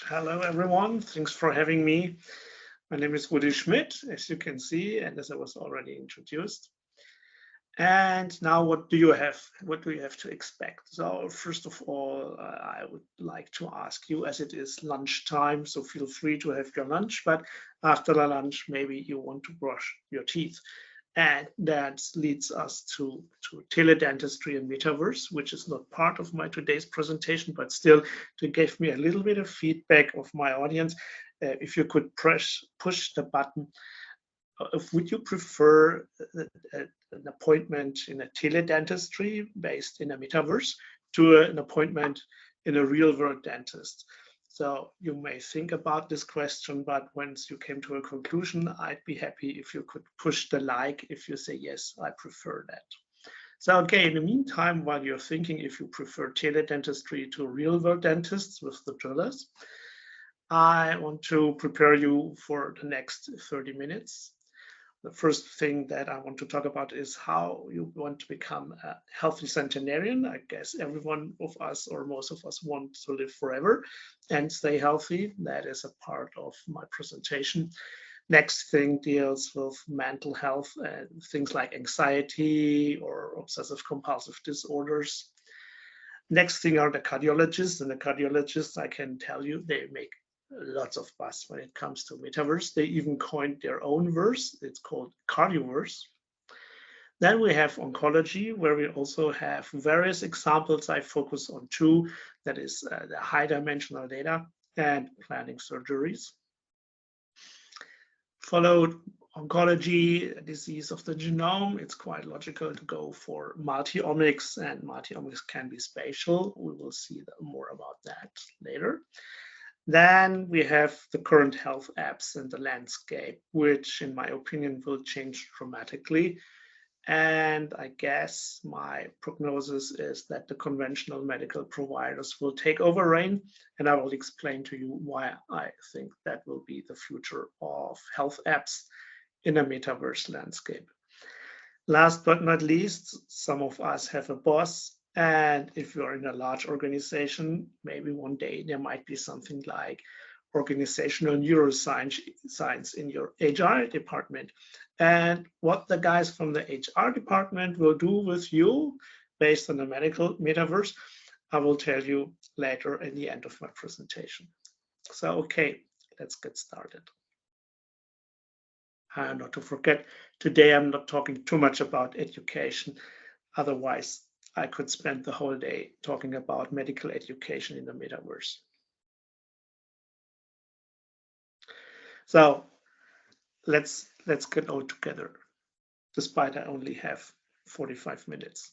much. Hello, everyone. Thanks for having me. My name is Rudi Schmidt, as you can see, and as I was already introduced. And now what do you have? What do you have to expect? So first of all, I would like to ask you, as it is lunchtime, so feel free to have your lunch, but after the lunch, maybe you want to brush your teeth. And that leads us to teledentistry and metaverse, which is not part of my today's presentation, but still to give me a little bit of feedback of my audience. If you could push the button, would you prefer an appointment in a teledentistry based in a metaverse to an appointment in a real world dentist? So you may think about this question, but once you came to a conclusion, I'd be happy if you could push the like if you say, yes, I prefer that. So okay, in the meantime, while you're thinking if you prefer teledentistry to real world dentists with the drillers, I want to prepare you for the next 30 minutes. The first thing that I want to talk about is how you want to become a healthy centenarian. I guess every one of us or most of us want to live forever and stay healthy. That is a part of my presentation. Next thing deals with mental health and things like anxiety or obsessive compulsive disorders. Next thing are the cardiologists, and the cardiologists, I can tell you, they make lots of buzz when it comes to metaverse. They even coined their own verse. It's called cardioverse. Then we have oncology, where we also have various examples. I focus on two, that is the high dimensional data and planning surgeries. Followed oncology, disease of the genome. It's quite logical to go for multi-omics, and multi-omics can be spatial. We will see more about that later. Then we have the current health apps and the landscape, which in my opinion will change dramatically. And I guess my prognosis is that the conventional medical providers will take over reign, and I will explain to you why I think that will be the future of health apps in a metaverse landscape. Last but not least, some of us have a boss. And if you're in a large organization, maybe one day there might be something like organizational neuroscience in your HR department. And what the guys from the HR department will do with you based on the medical metaverse, I will tell you later at the end of my presentation. So, okay, let's get started. Not to forget, today I'm not talking too much about education. Otherwise, I could spend the whole day talking about medical education in the metaverse. So let's get all together, despite I only have 45 minutes.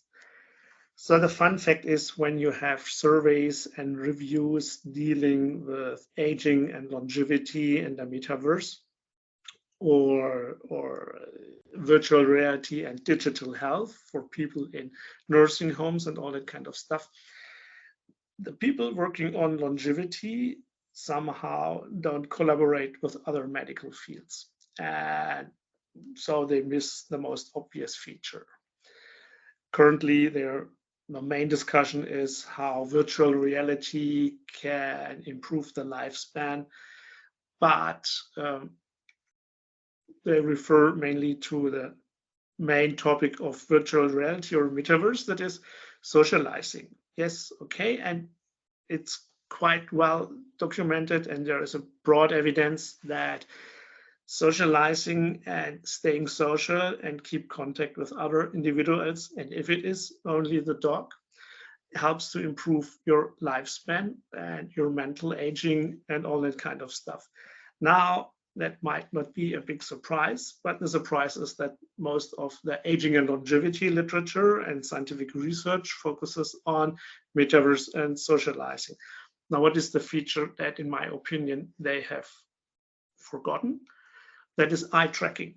So the fun fact is, when you have surveys and reviews dealing with aging and longevity in the metaverse, or virtual reality and digital health for people in nursing homes and all that kind of stuff, the people working on longevity somehow don't collaborate with other medical fields, and so they miss the most obvious feature. Currently, the main discussion is how virtual reality can improve the lifespan, but they refer mainly to the main topic of virtual reality or metaverse, that is socializing. Yes, okay, and it's quite well documented, and there is a broad evidence that socializing and staying social and keep contact with other individuals, and if it is only the dog, helps to improve your lifespan and your mental aging and all that kind of stuff. Now, that might not be a big surprise, but the surprise is that most of the aging and longevity literature and scientific research focuses on metaverse and socializing. Now, what is the feature that, in my opinion, they have forgotten? That is eye tracking.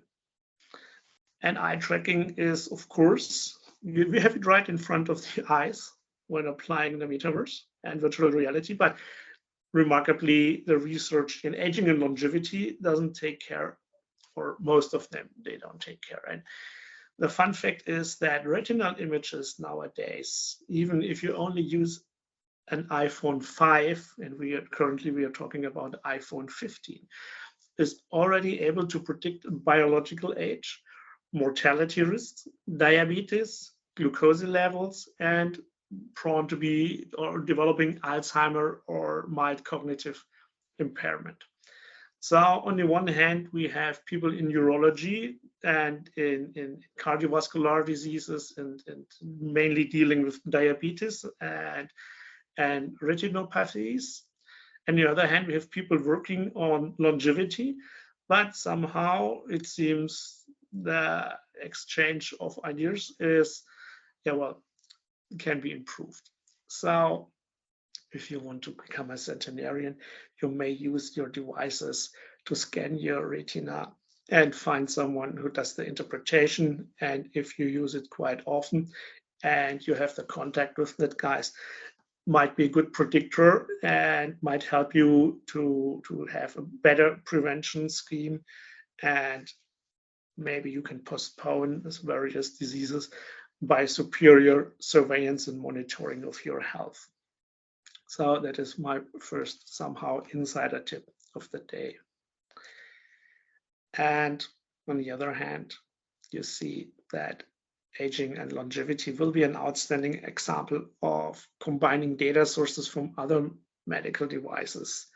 And eye tracking is, of course, we have it right in front of the eyes when applying the metaverse and virtual reality, but remarkably, the research in aging and longevity doesn't take care, or most of them, they don't take care. And the fun fact is that retinal images nowadays, even if you only use an iPhone 5, and we are talking about iPhone 15, is already able to predict biological age, mortality risks, diabetes, glucose levels, and prone to be or developing Alzheimer or mild cognitive impairment. So on the one hand, we have people in neurology and in cardiovascular diseases and mainly dealing with diabetes and retinopathies. On the other hand, we have people working on longevity, but somehow it seems the exchange of ideas is, can be improved. So if you want to become a centenarian, you may use your devices to scan your retina and find someone who does the interpretation. And if you use it quite often and you have the contact with that guys, might be a good predictor and might help you to have a better prevention scheme, and maybe you can postpone these various diseases by superior surveillance and monitoring of your health. So that is my first somehow insider tip of the day. And on the other hand, you see that aging and longevity will be an outstanding example of combining data sources from other medical devices,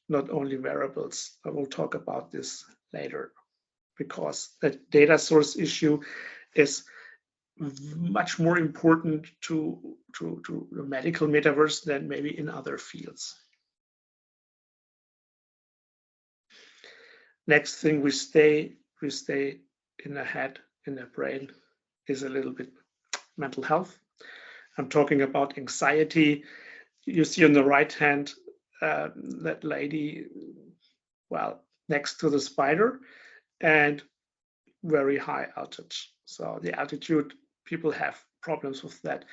not only wearables. I will talk about this later, because the data source issue is much more important to the medical metaverse than maybe in other fields. Next thing, we stay in the head, in the brain, is a little bit mental health. I'm talking about anxiety. You see on the right hand that lady, well, next to the spider, and very high altitude. So the altitude, people have problems with that.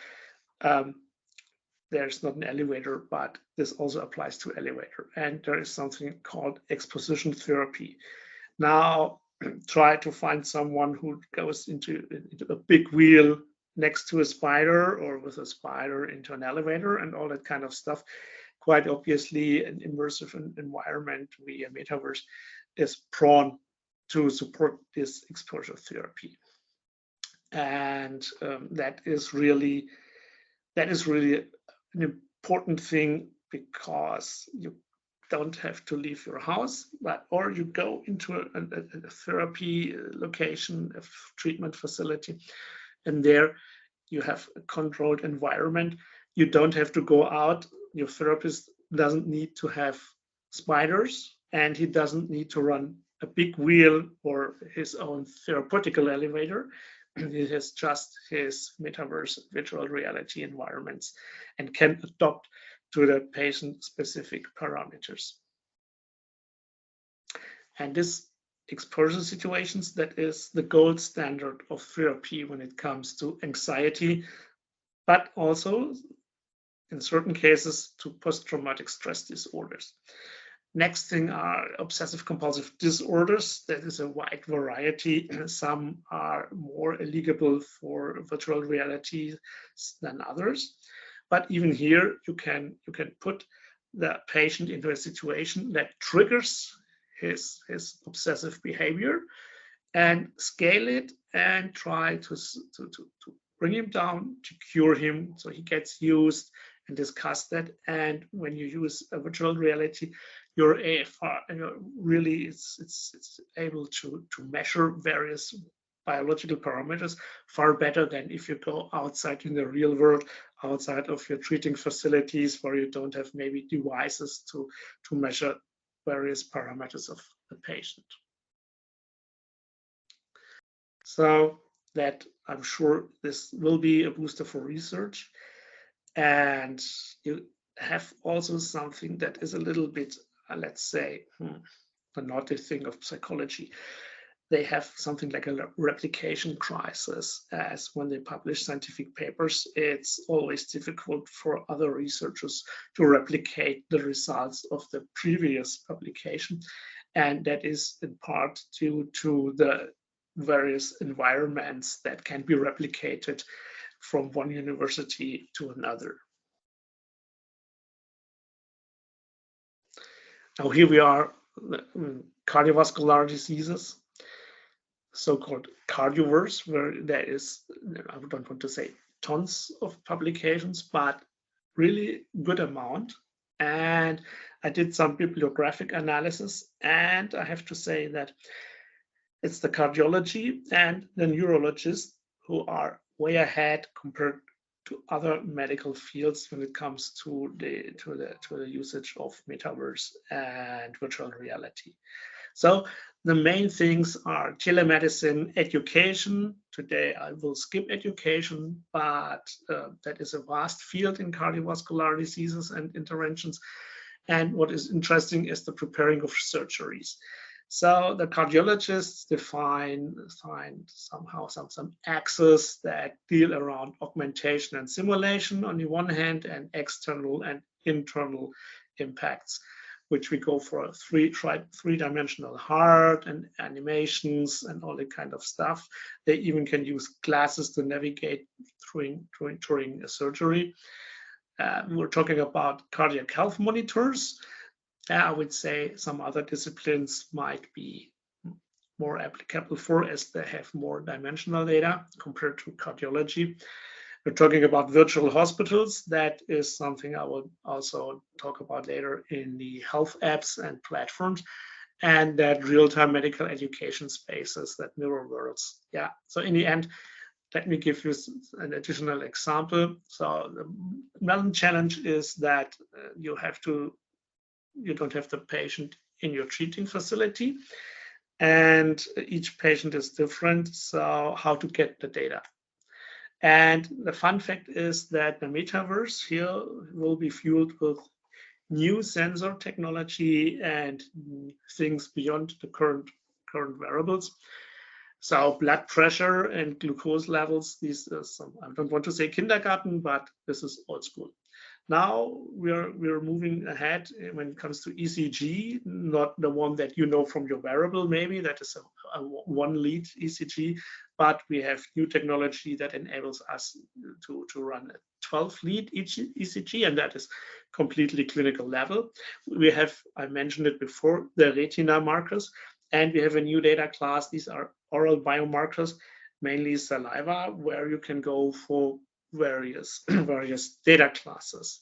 There's not an elevator, but this also applies to elevator. And there is something called exposition therapy. Now, try to find someone who goes into a big wheel next to a spider, or with a spider into an elevator and all that kind of stuff. Quite obviously, an immersive environment via metaverse is prone to support this exposure therapy. And that is really an important thing, because you don't have to leave your house, or you go into a therapy location, a treatment facility, and there you have a controlled environment. You don't have to go out. Your therapist doesn't need to have spiders, and he doesn't need to run a big wheel or his own therapeutical elevator. He has just his metaverse virtual reality environments and can adopt to the patient-specific parameters. And this exposure situations, that is the gold standard of therapy when it comes to anxiety, but also in certain cases to post-traumatic stress disorders. Next thing are obsessive compulsive disorders. That is a wide variety. Some are more eligible for virtual reality than others. But even here, you can put the patient into a situation that triggers his obsessive behavior and scale it and try to bring him down, to cure him so he gets used, and discuss that. And when you use a virtual reality, your AFR really it's able to measure various biological parameters far better than if you go outside in the real world, outside of your treating facilities, where you don't have maybe devices to measure various parameters of the patient. So that, I'm sure this will be a booster for research. And you have also something that is a little bit, let's say, the naughty thing of psychology. They have something like a replication crisis, as when they publish scientific papers, it's always difficult for other researchers to replicate the results of the previous publication. And that is in part due to the various environments that can be replicated from one university to another. Now here we are, cardiovascular diseases, so-called cardioverse, where there is, I don't want to say tons of publications, but really good amount. And I did some bibliographic analysis, and I have to say that it's the cardiology and the neurologists who are way ahead compared to other medical fields when it comes to the usage of metaverse and virtual reality. So the main things are telemedicine, education. Today I will skip education, but that is a vast field in cardiovascular diseases and interventions. And what is interesting is the preparing of surgeries. So the cardiologists find somehow some axes that deal around augmentation and simulation on the one hand, and external and internal impacts, which we go for a three-dimensional heart and animations and all that kind of stuff. They even can use glasses to navigate during a surgery. We're talking about cardiac health monitors. I would say some other disciplines might be more applicable for, as they have more dimensional data compared to cardiology. We're talking about virtual hospitals. That is something I will also talk about later in the health apps and platforms, and that real-time medical education spaces, that mirror worlds. Yeah, so in the end, let me give you an additional example. So the main challenge is that you don't have the patient in your treating facility, and each patient is different. So how to get the data? And the fun fact is that the metaverse here will be fueled with new sensor technology and things beyond the current wearables. So blood pressure and glucose levels, these are some, I don't want to say kindergarten, but this is old school. Now we're moving ahead when it comes to ECG, not the one that you know from your wearable, maybe that is a one lead ECG, but we have new technology that enables us to run a 12 lead ECG, and that is completely clinical level. We have, I mentioned it before, the retina markers, and we have a new data class. These are oral biomarkers, mainly saliva, where you can go for various data classes.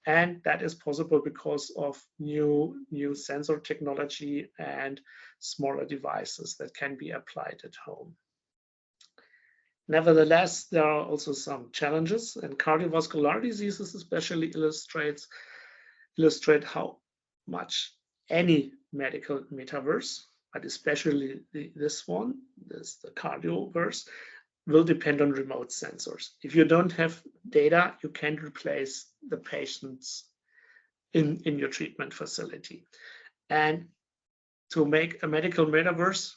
And that is possible because of new sensor technology and smaller devices that can be applied at home. Nevertheless, there are also some challenges, and cardiovascular diseases especially illustrate how much any medical metaverse, but especially this one, the cardioverse, will depend on remote sensors. If you don't have data, you can't replace the patients in your treatment facility. And to make a medical metaverse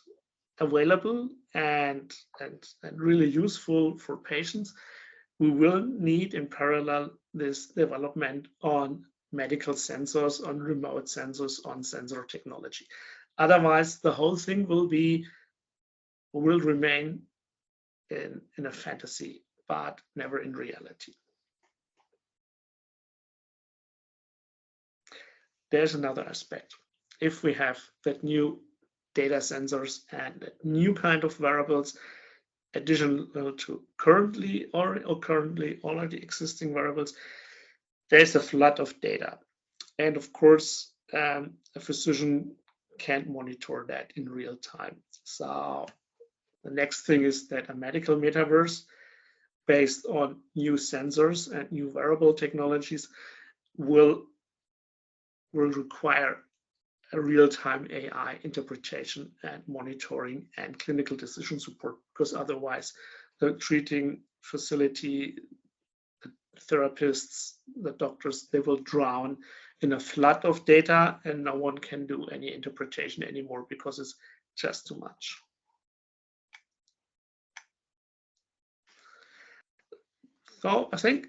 available and really useful for patients, we will need in parallel this development on medical sensors, on remote sensors, on sensor technology. Otherwise, the whole thing will remain in a fantasy, but never in reality. There's another aspect. If we have that new data sensors and that new kind of wearables, additional to currently already existing wearables, there's a flood of data. And of course, a physician can't monitor that in real time. So the next thing is that a medical metaverse based on new sensors and new wearable technologies will require a real-time AI interpretation and monitoring and clinical decision support, because otherwise the treating facility, the therapists, the doctors, they will drown in a flood of data, and no one can do any interpretation anymore because it's just too much. So I think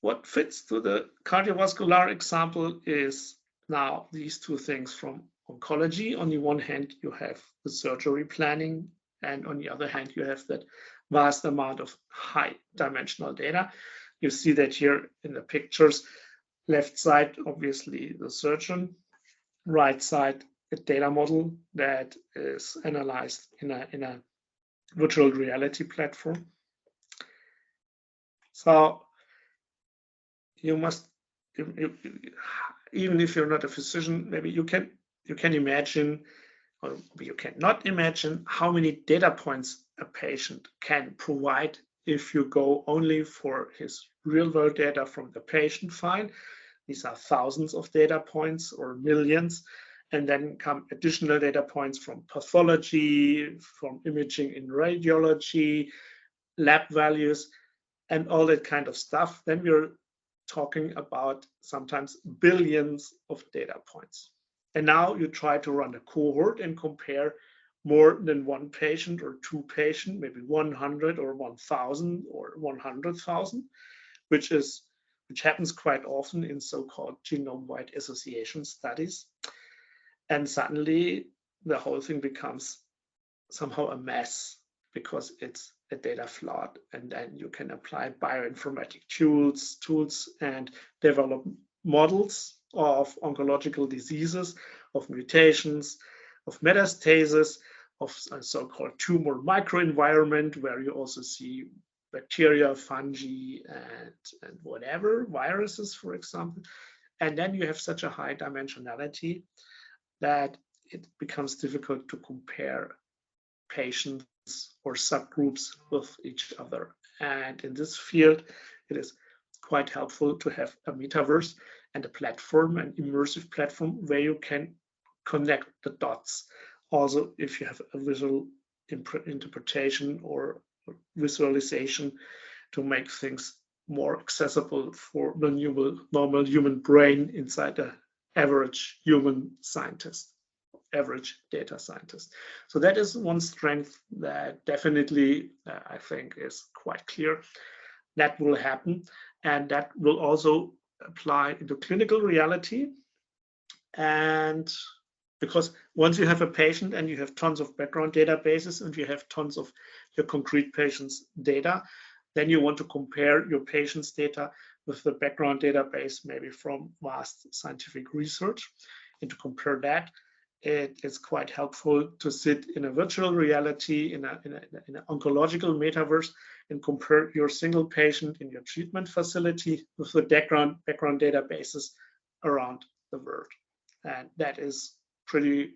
what fits to the cardiovascular example is now these two things from oncology. On the one hand, you have the surgery planning, and on the other hand, you have that vast amount of high dimensional data. You see that here in the pictures. Left side, obviously the surgeon, right side a data model that is analyzed in a virtual reality platform. So you must, even if you're not a physician, maybe you can imagine, or you cannot imagine how many data points a patient can provide if you go only for his real-world data from the patient file. These are thousands of data points or millions, and then come additional data points from pathology, from imaging in radiology, lab values, and all that kind of stuff. Then we're talking about sometimes billions of data points. And now you try to run a cohort and compare more than one patient or two patients, maybe 100 or 1,000 or 100,000, which happens quite often in so-called genome-wide association studies. And suddenly the whole thing becomes somehow a mess because it's a data flood, and then you can apply bioinformatic tools and develop models of oncological diseases, of mutations, of metastasis, of a so-called tumor microenvironment, where you also see bacteria, fungi, and whatever, viruses, for example. And then you have such a high dimensionality that it becomes difficult to compare patients or subgroups with each other. And in this field, it is quite helpful to have a metaverse and a platform, an immersive platform, where you can connect the dots. Also, if you have a visual interpretation or visualization to make things more accessible for the normal human brain inside the average human scientist, average data scientist. So that is one strength that definitely I think is quite clear that will happen, and that will also apply into clinical reality. And because once you have a patient and you have tons of background databases and you have tons of your concrete patient's data, then you want to compare your patient's data with the background database, maybe from vast scientific research. And to compare that, it is quite helpful to sit in a virtual reality, in an oncological metaverse, and compare your single patient in your treatment facility with the background databases around the world. And that is pretty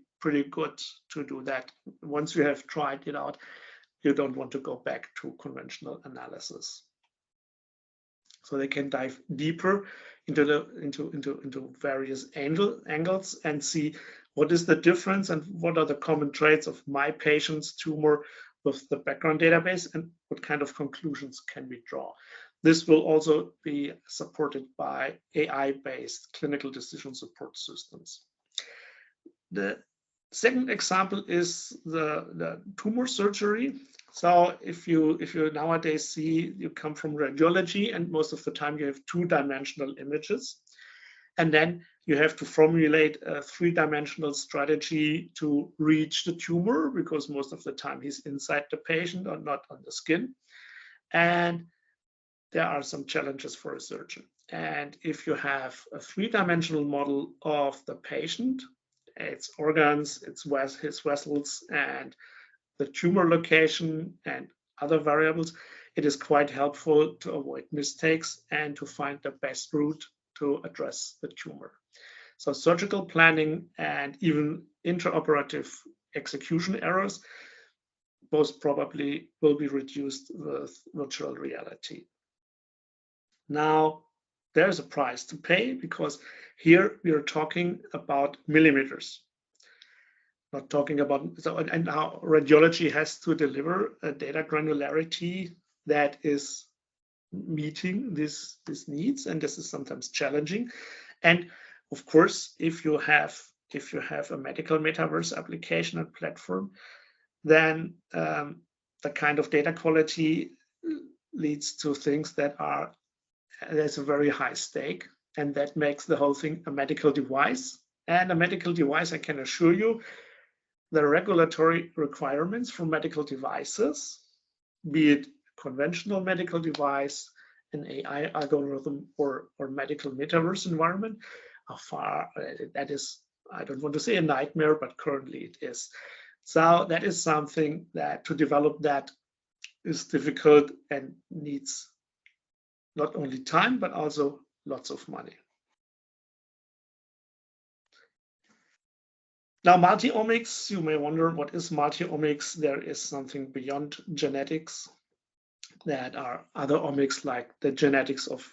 good to do that. Once you have tried it out, you don't want to go back to conventional analysis. So they can dive deeper into various angles and see what is the difference and what are the common traits of my patient's tumor with the background database, and what kind of conclusions can we draw. This will also be supported by AI-based clinical decision support systems. The second example is the tumor surgery. So if you nowadays see, you come from radiology, and most of the time you have two-dimensional images, and then you have to formulate a three-dimensional strategy to reach the tumor, because most of the time he's inside the patient or not on the skin. And there are some challenges for a surgeon. And if you have a three-dimensional model of the patient, its organs, his vessels, and the tumor location and other variables, it is quite helpful to avoid mistakes and to find the best route to address the tumor. So surgical planning and even intraoperative execution errors most probably will be reduced with virtual reality. Now, there's a price to pay, because here we are talking about millimeters. Not talking about, and now radiology has to deliver a data granularity that is meeting these needs, and this is sometimes challenging. And of course, if you have a medical metaverse application and platform, then the kind of data quality leads to things that are, there's a very high stake, and that makes the whole thing a medical device. And a medical device, I can assure you, the regulatory requirements for medical devices, be it conventional medical device, an AI algorithm, or medical metaverse environment, are far, that is I don't want to say a nightmare, but currently it is. So that is something that to develop that is difficult and needs not only time, but also lots of money. Now, multi-omics, you may wonder, what is multi-omics? There is something beyond genetics. That are other omics, like the genetics of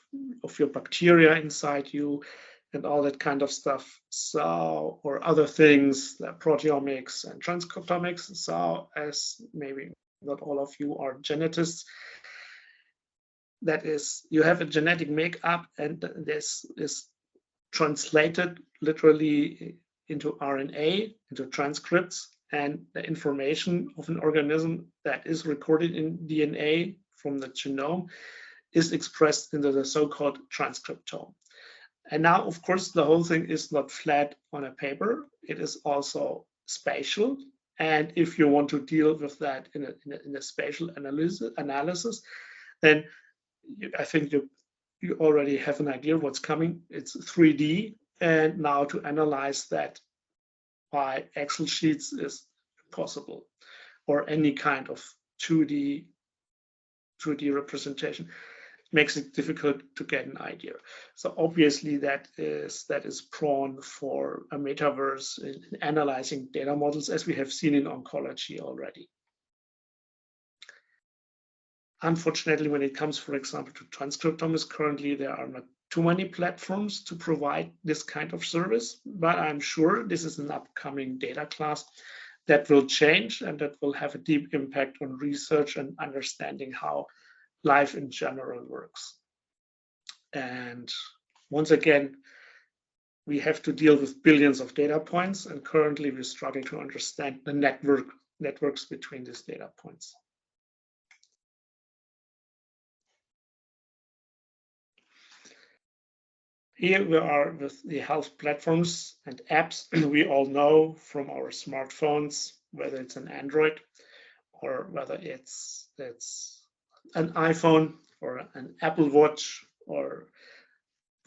your bacteria inside you and all that kind of stuff. So, or other things, like proteomics and transcriptomics. So, as maybe not all of you are geneticists, that is, you have a genetic makeup, and this is translated literally into RNA, into transcripts, and the information of an organism that is recorded in DNA from the genome is expressed into the so-called transcriptome. And now, of course, the whole thing is not flat on a paper. It is also spatial. And if you want to deal with that in a spatial analysis, then I think you already have an idea of what's coming. It's 3D. And now to analyze that by Excel sheets is impossible, or any kind of 2D representation makes it difficult to get an idea. So obviously that is prone for a metaverse in analyzing data models, as we have seen in oncology already. Unfortunately, when it comes, for example, to transcriptomics, currently there are not too many platforms to provide this kind of service, but I'm sure this is an upcoming data class that will change and that will have a deep impact on research and understanding how life in general works. And once again, we have to deal with billions of data points, and currently we struggle to understand the networks between these data points. Here we are with the health platforms and apps we all know from our smartphones, whether it's an Android or whether it's an iPhone or an Apple Watch or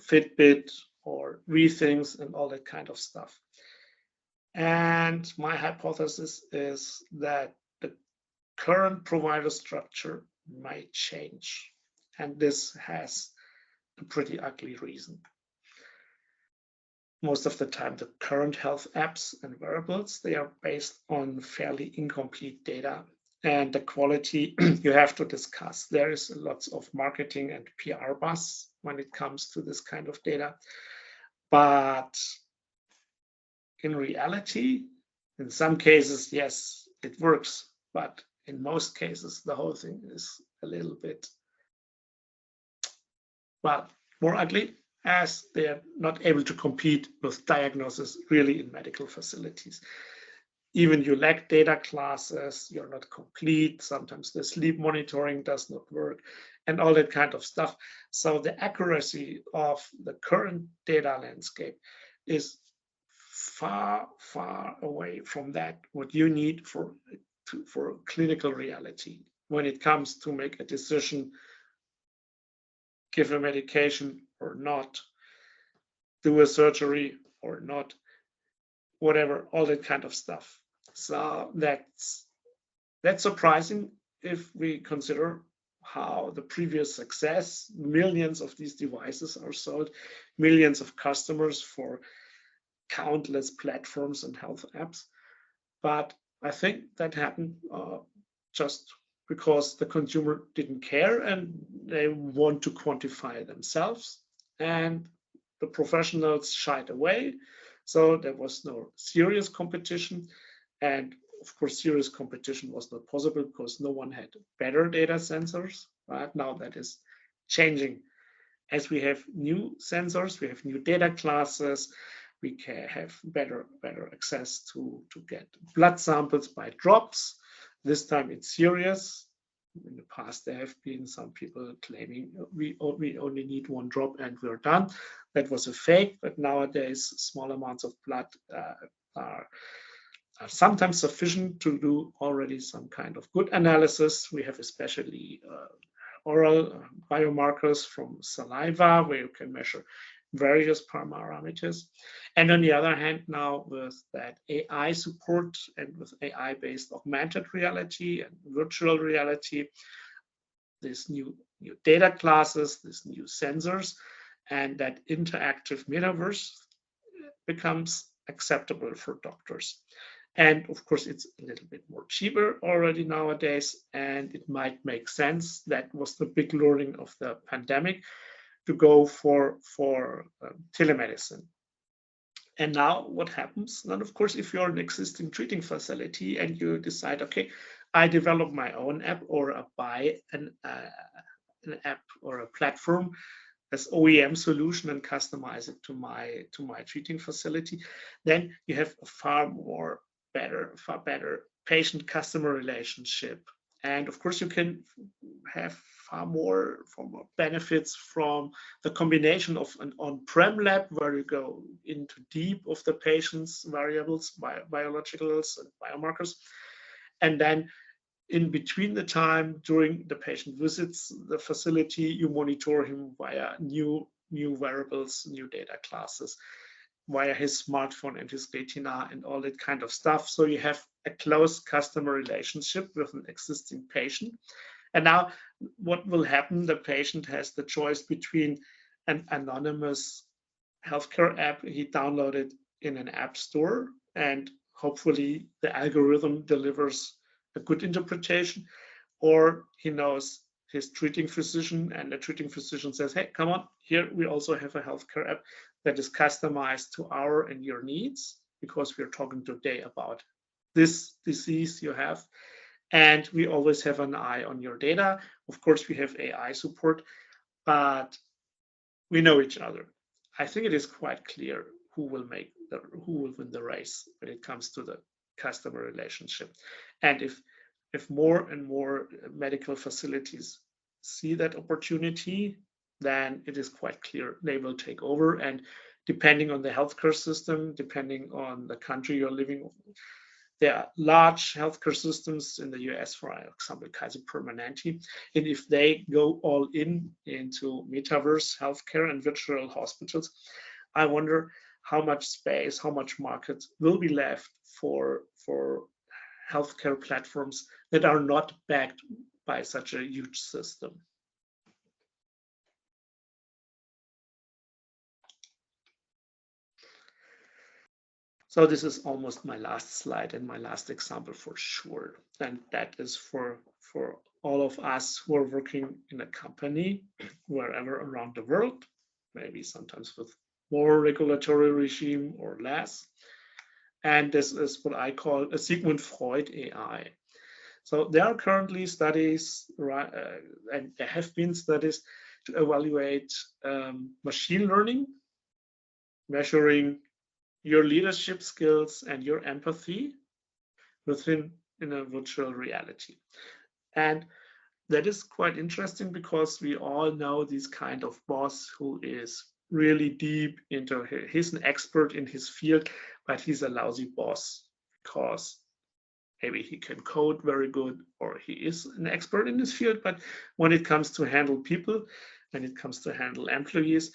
Fitbit or Rethings and all that kind of stuff. And my hypothesis is that the current provider structure might change. And this has a pretty ugly reason. Most of the time, the current health apps and wearables, they are based on fairly incomplete data. And the quality you have to discuss. There is lots of marketing and PR buzz when it comes to this kind of data. But in reality, in some cases, yes, it works. But in most cases, the whole thing is a little bit, well, more ugly, as they're not able to compete with diagnosis really in medical facilities. Even you lack data classes, you're not complete, sometimes the sleep monitoring does not work, and all that kind of stuff. So the accuracy of the current data landscape is far, far away from that, what you need for clinical reality when it comes to make a decision, give a medication or not, do a surgery or not, whatever, all that kind of stuff. So that's surprising if we consider how the previous success, millions of these devices are sold, millions of customers for countless platforms and health apps. But I think that happened just because the consumer didn't care and they want to quantify themselves, and the professionals shied away. So there was no serious competition. And of course, serious competition was not possible because no one had better data sensors. Right now that is changing. As we have new sensors, we have new data classes, we can have better access to get blood samples by drops. This time it's serious. In the past, there have been some people claiming we only need one drop and we're done. That was a fake, but nowadays small amounts of blood are sometimes sufficient to do already some kind of good analysis. We have especially oral biomarkers from saliva, where you can measure various parameters. And on the other hand, now with that AI support and with AI-based augmented reality and virtual reality, these new data classes, these new sensors, and that interactive metaverse becomes acceptable for doctors. And of course, it's a little bit more cheaper already nowadays, and it might make sense. That was the big learning of the pandemic, to go for telemedicine. And now what happens? Then, of course, if you're an existing treating facility and you decide, okay, I develop my own app or I buy an app or a platform as OEM solution and customize it to my treating facility, then you have a far better patient customer relationship. And of course, you can have far more benefits from the combination of an on-prem lab, where you go into deep of the patient's variables, biologicals and biomarkers, and then in between the time during the patient visits the facility, you monitor him via new variables, new data classes, via his smartphone and his retina and all that kind of stuff. So you have a close customer relationship with an existing patient. And now what will happen? The patient has the choice between an anonymous healthcare app he downloaded in an app store, and hopefully the algorithm delivers a good interpretation, or he knows his treating physician, and the treating physician says, hey, come on, here we also have a healthcare app that is customized to our and your needs, because we're talking today about this disease you have, and we always have an eye on your data. Of course, we have AI support, but we know each other. I think it is quite clear who will win the race when it comes to the customer relationship. And if more and more medical facilities see that opportunity, then it is quite clear they will take over. And depending on the healthcare system, depending on the country you're living in, there are large healthcare systems in the US, for example, Kaiser Permanente. And if they go all into metaverse healthcare and virtual hospitals, I wonder how much space, how much market will be left for healthcare platforms that are not backed by such a huge system. So this is almost my last slide and my last example for sure. And that is for all of us who are working in a company wherever around the world, maybe sometimes with more regulatory regime or less. And this is what I call a Sigmund Freud AI. So there are currently studies, and there have been studies to evaluate machine learning, measuring your leadership skills and your empathy in a virtual reality. And that is quite interesting, because we all know this kind of boss who is really deep into, he's an expert in his field, but he's a lousy boss because maybe he can code very good, or he is an expert in his field, but when it comes to handle people, when it comes to handle employees,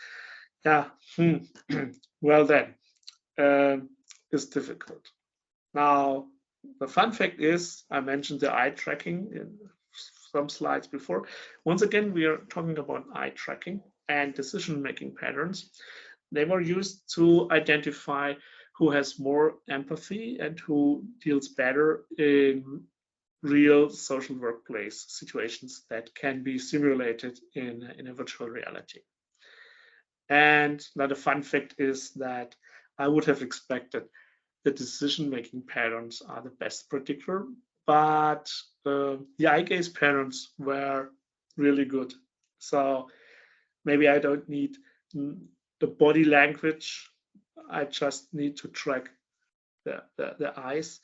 well then, it's difficult. Now, the fun fact is, I mentioned the eye tracking in some slides before. Once again, we are talking about eye tracking and decision-making patterns. They were used to identify who has more empathy and who deals better in real social workplace situations that can be simulated in a virtual reality. And now the fun fact is that I would have expected the decision-making patterns are the best predictor, but the eye gaze patterns were really good. So maybe I don't need the body language. I just need to track the eyes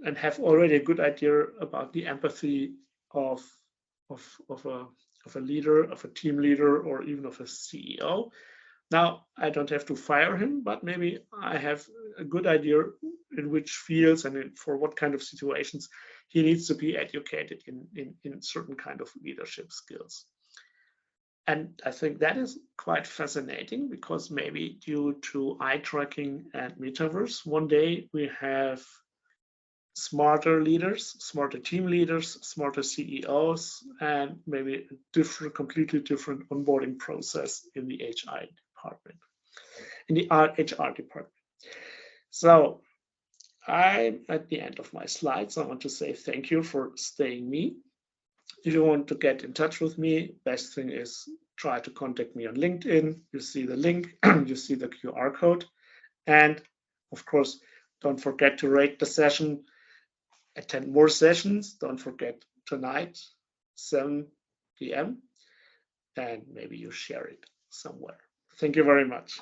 and have already a good idea about the empathy of a leader, of a team leader, or even of a CEO. Now, I don't have to fire him, but maybe I have a good idea in which fields and for what kind of situations he needs to be educated in certain kind of leadership skills. And I think that is quite fascinating, because maybe due to eye tracking and metaverse, one day we have smarter leaders, smarter team leaders, smarter CEOs, and maybe a completely different onboarding process in the HR department, in the HR department. So I'm at the end of my slides. I want to say thank you for staying me. If you want to get in touch with me, best thing is try to contact me on LinkedIn. You see the link, you see the QR code. And of course, don't forget to rate the session, attend more sessions. Don't forget tonight, 7 p.m. and maybe you share it somewhere. Thank you very much.